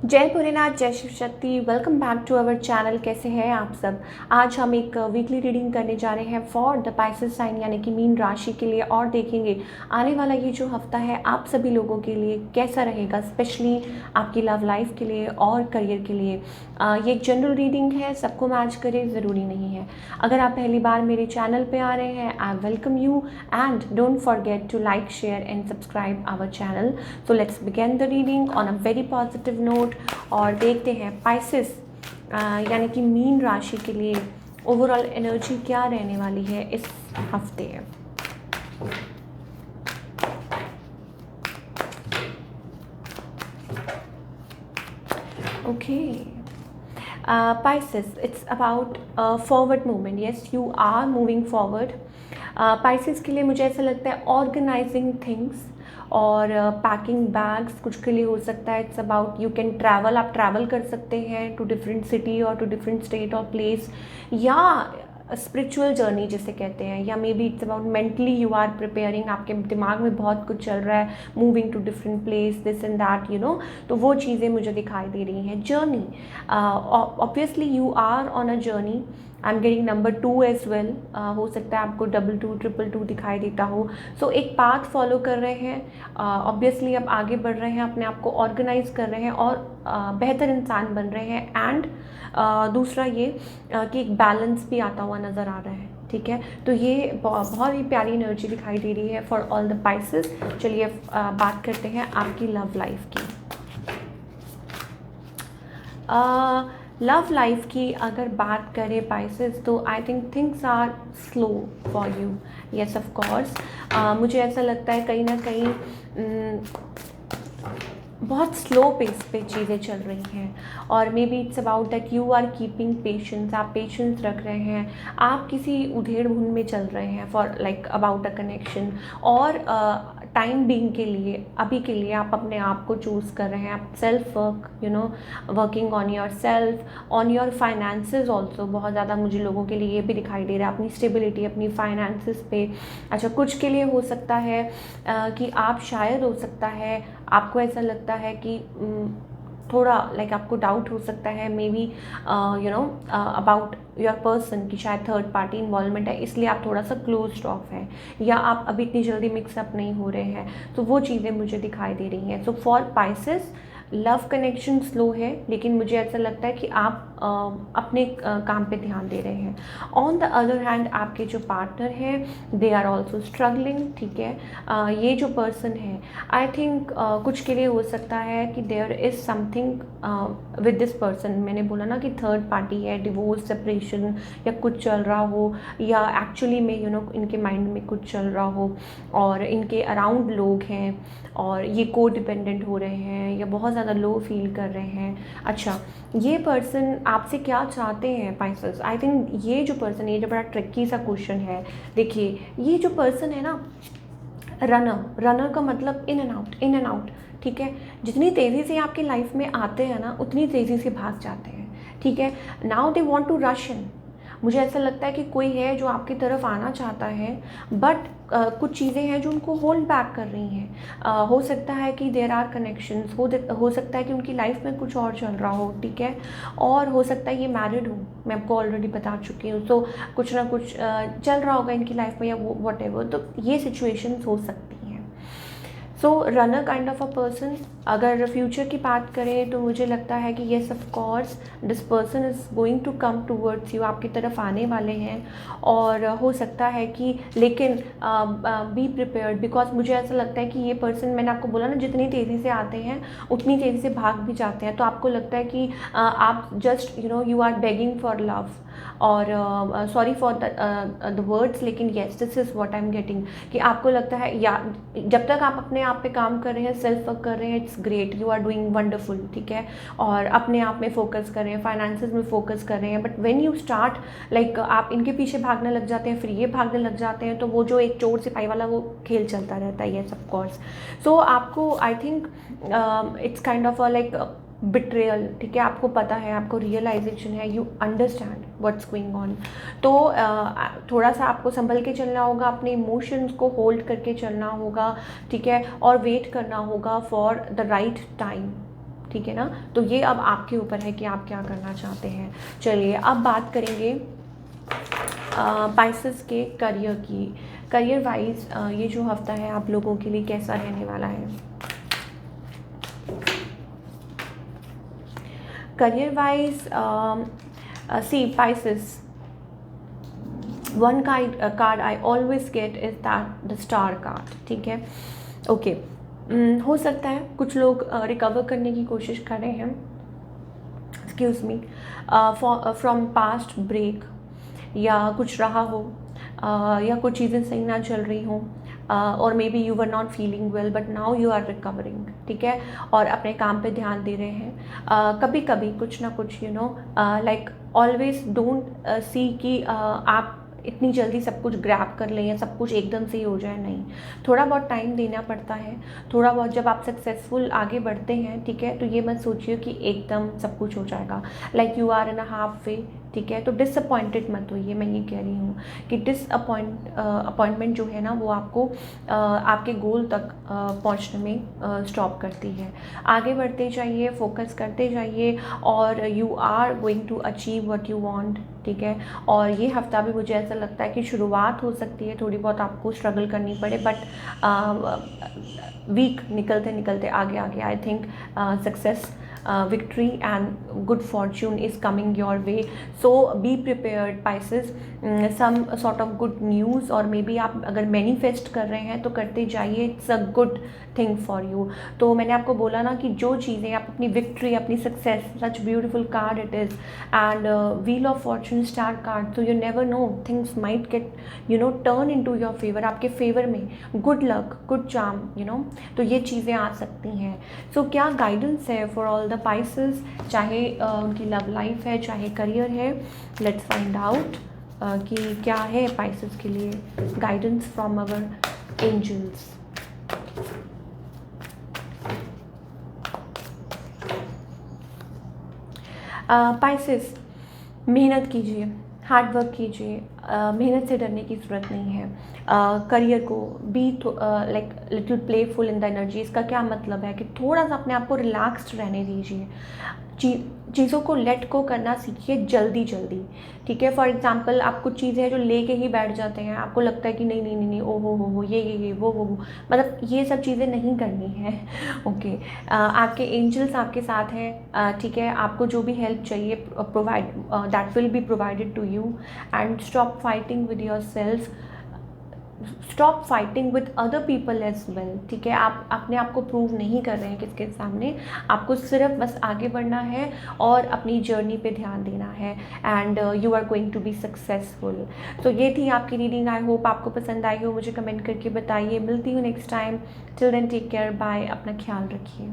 जय भोलेनाथ, जय Shiv Shakti. Welcome back to our channel. कैसे हैं आप सब। आज हम एक वीकली रीडिंग करने जा रहे हैं फॉर द पाइसेस साइन यानी कि मीन राशि के लिए, और देखेंगे आने वाला ये जो हफ्ता है आप सभी लोगों के लिए कैसा रहेगा, स्पेशली आपकी लव लाइफ के लिए और करियर के लिए। ये एक जनरल रीडिंग है, सबको मैच करे ज़रूरी नहीं है। अगर आप पहली बार मेरे चैनल पे आ रहे हैं, I welcome you and don't forget to like, share and subscribe our channel. So let's begin the reading on a very positive note और देखते हैं पाइसेस यानी कि मीन राशि के लिए ओवरऑल एनर्जी क्या रहने वाली है इस हफ्ते। Okay Pisces, it's about forward movement. Yes, you are moving forward. Pisces के लिए मुझे ऐसा लगता है ऑर्गेनाइजिंग थिंग्स और पैकिंग बैग्स कुछ के लिए हो सकता है। It's about you can travel, आप ट्रैवल कर सकते हैं टू डिफरेंट सिटी और टू डिफरेंट स्टेट और प्लेस, या स्पिरिचुअल जर्नी जिसे कहते हैं, या maybe it's about mentally you are preparing, आपके दिमाग में बहुत कुछ चल रहा है, moving to different place, this and that, तो वो चीज़ें मुझे दिखाई दे रही हैं। Journey, obviously you are on a journey. I am getting number 2 as well. हो सकता है आपको 22, 222 दिखाई देता हो। सो एक पाथ फॉलो कर रहे हैं, ऑब्वियसली अब आगे बढ़ रहे हैं, अपने आप को ऑर्गेनाइज कर रहे हैं और बेहतर इंसान बन रहे हैं। एंड दूसरा ये कि एक बैलेंस भी आता हुआ नज़र आ रहा है। ठीक है, तो ये बहुत ही प्यारी एनर्जी दिखाई दे रही है फॉर ऑल द पाइसेस। चलिए बात करते हैं आपकी लव लाइफ की। लव लाइफ की अगर बात करें पाइसेस, तो I think things are slow for you. Yes of course, मुझे ऐसा लगता है कहीं ना कहीं बहुत स्लो पेस पे चीज़ें चल रही हैं, और maybe it's about that you are keeping patience. आप पेशेंस रख रहे हैं, आप किसी उधेड़ बुन में चल रहे हैं for like about a connection, और टाइम बीइंग के लिए, अभी के लिए आप अपने आप को चूज़ कर रहे हैं। आप self work, working on your self, on your finances also. बहुत ज़्यादा मुझे लोगों के लिए ये भी दिखाई दे रहा है, अपनी स्टेबिलिटी, अपनी फाइनेंसेस पे। अच्छा, कुछ के लिए हो सकता है कि आप शायद, हो सकता है आपको ऐसा लगता है कि थोड़ा लाइक आपको डाउट हो सकता है may be about your person, कि शायद थर्ड पार्टी इन्वॉल्वमेंट है, इसलिए आप थोड़ा सा क्लोज्ड ऑफ है, या आप अभी इतनी जल्दी मिक्सअप नहीं हो रहे हैं। तो वो चीज़ें मुझे दिखाई दे रही हैं। So for Pisces, love connection slow है, लेकिन मुझे ऐसा लगता है कि आप अपने काम पे ध्यान दे रहे हैं। ऑन द अदर हैंड, आपके जो पार्टनर हैं दे आर ऑल्सो स्ट्रगलिंग। ठीक है, ये जो पर्सन है, आई थिंक कुछ के लिए हो सकता है कि there is something with this person. मैंने बोला ना कि थर्ड पार्टी है, डिवोर्स, सेपरेशन, या कुछ चल रहा हो, या एक्चुअली में इनके माइंड में कुछ चल रहा हो, और इनके अराउंड लोग हैं और ये को डिपेंडेंट हो रहे हैं, या बहुत ज़्यादा लो फील कर रहे हैं। अच्छा, ये पर्सन आपसे क्या चाहते हैं पाइसेस? आई थिंक ये जो पर्सन है, ये जो बड़ा ट्रिकी सा क्वेश्चन है। देखिए, ये जो पर्सन है ना, रनर का मतलब in and out, in and out. ठीक है, जितनी तेज़ी से आपकी लाइफ में आते हैं ना, उतनी तेज़ी से भाग जाते हैं। ठीक है, now they want to rush in. मुझे ऐसा लगता है कि कोई है जो आपकी तरफ आना चाहता है, बट कुछ चीज़ें हैं जो उनको होल्ड बैक कर रही हैं। हो सकता है कि देयर आर कनेक्शंस, हो सकता है कि उनकी लाइफ में कुछ और चल रहा हो। ठीक है, और हो सकता है ये मैरिड हो, मैं आपको ऑलरेडी बता चुकी हूँ। तो कुछ ना कुछ चल रहा होगा इनकी लाइफ में, या वो वट एवर, तो ये सिचुएशंस हो सकती हैं। So runner kind of a person. अगर फ्यूचर की बात करें तो मुझे लगता है कि yes of course this person is going to come towards you, आपकी तरफ आने वाले हैं। और हो सकता है कि, लेकिन बी प्रिपेयर्ड, बिकॉज मुझे ऐसा लगता है कि ये पर्सन, मैंने आपको बोला ना, जितनी तेज़ी से आते हैं उतनी तेज़ी से भाग भी जाते हैं। तो आपको लगता है कि आप just you are begging for love, और सॉरी फॉर द वर्ड्स, लेकिन yes this is what I am getting, कि आपको लगता है, या जब तक आप अपने आप पे काम कर रहे हैं, सेल्फ वर्क कर रहे हैं, it's great, you are doing wonderful. ठीक है, और अपने आप में फोकस कर रहे हैं, फाइनेंसेस में फोकस कर रहे हैं, but when you start like आप इनके पीछे भागने लग जाते हैं, फिर ये भागने लग जाते हैं, तो वो जो एक चोर सिपाही वाला वो खेल चलता रहता है। येस ऑफ कोर्स, सो आपको I think it's kind of like betrayal. ठीक है, आपको पता है, आपको रियलाइजेशन है, you understand what's going on. तो थोड़ा सा आपको संभल के चलना होगा, अपने इमोशंस को होल्ड करके चलना होगा। ठीक है, और वेट करना होगा फॉर द राइट टाइम। ठीक है ना। तो ये अब आपके ऊपर है कि आप क्या करना चाहते हैं। चलिए अब बात करेंगे पाइसेस के करियर की। करियर वाइज ये जो हफ्ता है आप लोगों के लिए कैसा रहने वाला है। Career wise see Pisces, one card I always get is that the star card, ठीक है। ओके हो सकता है कुछ लोग रिकवर करने की कोशिश कर रहे हैं, excuse me, from past break, या कुछ रहा हो, या कुछ चीज़ें सही ना चल रही हों, और maybe you were not feeling well but now you are recovering, ठीक है, और अपने काम पे ध्यान दे रहे हैं। कभी कभी कुछ ना कुछ लाइक ऑलवेज डोंट सी कि आप इतनी जल्दी सब कुछ ग्रैब कर लें या सब कुछ एकदम से ही हो जाए, नहीं, थोड़ा बहुत टाइम देना पड़ता है। थोड़ा बहुत जब आप सक्सेसफुल आगे बढ़ते हैं, ठीक है, तो ये मत सोचिए कि एकदम सब कुछ हो जाएगा, like you are in a half way, ठीक है। तो डिसअपॉइंटेड मत होइए, मैं ये कह रही हूँ कि अपॉइंटमेंट जो है ना वो आपको आपके गोल तक पहुँचने में स्टॉप करती है। आगे बढ़ते जाइए, फोकस करते जाइए, और you are going to achieve what you want, ठीक है। और ये हफ्ता भी मुझे ऐसा लगता है कि शुरुआत हो सकती है, थोड़ी बहुत आपको स्ट्रगल करनी पड़े, बट वीक निकलते निकलते आगे आगे I think success, victory and good fortune is coming your way. So be prepared Pisces, some sort of good news, और maybe आप अगर manifest कर रहे हैं तो करते जाइए, it's a good thing for you। तो मैंने आपको बोला ना कि जो चीज़ें आप अपनी victory, अपनी success, such beautiful card it is, and wheel of fortune star card, so you never know, things might get turn into your favor, आपके favor में good luck, good charm, तो ये चीज़ें आ सकती हैं। So क्या guidance है for all द पाइसेस, चाहे उनकी लव लाइफ है, चाहे करियर है, लेट्स फाइंड आउट कि क्या है पाइसेस के लिए guidance from our angels. Pisces, मेहनत कीजिए, हार्ड वर्क कीजिए, मेहनत से डरने की ज़रूरत नहीं है। करियर को be like little playful in the energy. इसका क्या मतलब है कि थोड़ा सा अपने आप को रिलैक्स्ड रहने दीजिए, चीज़ों को लेट को करना सीखिए जल्दी जल्दी, ठीक है। फॉर एग्जांपल आप कुछ चीज़ें हैं जो लेके ही बैठ जाते हैं, आपको लगता है कि नहीं नहीं नहीं नहीं, ओ हो ये वो मतलब ये सब चीज़ें नहीं करनी है, ओके। आपके एंजल्स आपके साथ हैं, ठीक है। आपको जो भी हेल्प चाहिए provide, that will be provided to you, and stop fighting with your self, stop fighting with other people as well, ठीक है। आप अपने आप को प्रूव नहीं कर रहे हैं किसके सामने, आपको सिर्फ बस आगे बढ़ना है और अपनी जर्नी पे ध्यान देना है, and you are going to be successful. तो ये थी आपकी रीडिंग, आई होप आपको पसंद आई हो, मुझे कमेंट करके बताइए। मिलती हूँ next time, till then take care, bye, अपना ख्याल रखिए।